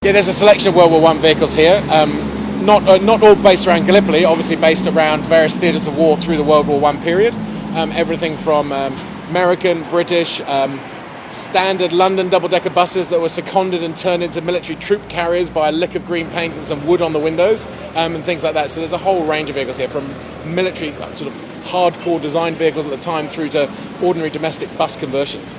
Yeah, there's a selection of World War One vehicles here. Not all based around Gallipoli, obviously based around various theatres of war through the World War One period. Everything from American, British, standard London double-decker buses that were seconded and turned into military troop carriers by a lick of green paint and some wood on the windows, and things like that. So there's a whole range of vehicles here, from military sort of hardcore design vehicles at the time through to ordinary domestic bus conversions.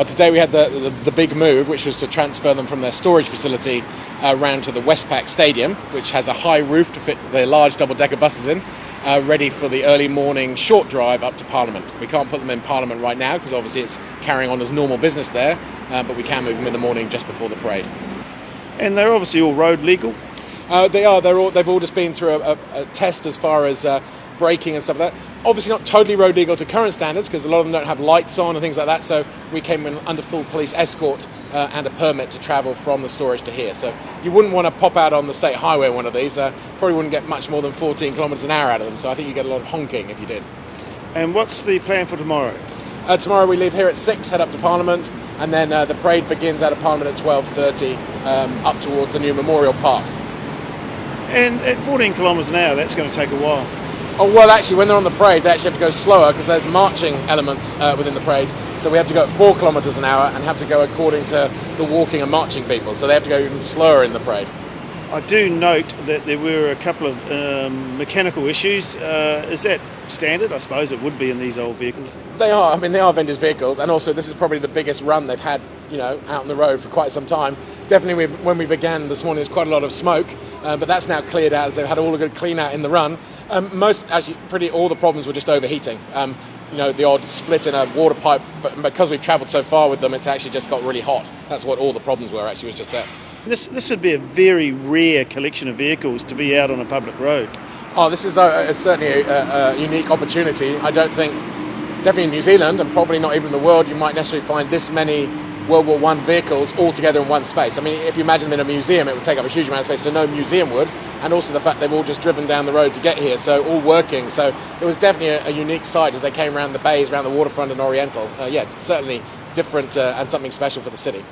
Today we had the big move, which was to transfer them from their storage facility round to the Westpac Stadium, which has a high roof to fit the large double-decker buses in, ready for the early morning short drive up to Parliament. We can't put them in Parliament right now because obviously it's carrying on as normal business there, but we can move them in the morning just before the parade. And they're obviously all road legal? They are. They've all just been through a test as far as braking and stuff like that. Obviously not totally road legal to current standards because a lot of them don't have lights on and things like that, so we came in under full police escort and a permit to travel from the storage to here. So you wouldn't want to pop out on the state highway in one of these. Probably wouldn't get much more than 14 kilometres an hour out of them, so I think you get a lot of honking if you did. And what's the plan for tomorrow? Tomorrow we leave here at 6, head up to Parliament, and then the parade begins out of Parliament at 12:30 up towards the new Memorial Park. And at 14 kilometres an hour, that's going to take a while. Oh, well, actually, when they're on the parade, they actually have to go slower because there's marching elements within the parade. So we have to go at 4 kilometres an hour and have to go according to the walking and marching people. So they have to go even slower in the parade. I do note that there were a couple of mechanical issues. Is that standard? I suppose it would be in these old vehicles. They are. I mean, they are vintage vehicles, and also this is probably the biggest run they've had, out on the road for quite some time. Definitely, when we began this morning, there's quite a lot of smoke, but that's now cleared out as they've had all a good clean out in the run. All the problems were just overheating. The odd split in a water pipe, but because we've travelled so far with them, it's actually just got really hot. That's what all the problems were. Actually, was just that. This would be a very rare collection of vehicles to be out on a public road. Oh, this is certainly a unique opportunity. I don't think, definitely in New Zealand, and probably not even the world, you might necessarily find this many World War One vehicles all together in one space. I mean, if you imagine them in a museum, it would take up a huge amount of space, so no museum would, and also the fact they've all just driven down the road to get here, so all working. So it was definitely a unique sight as they came around the bays, around the waterfront and Oriental. Certainly different and something special for the city.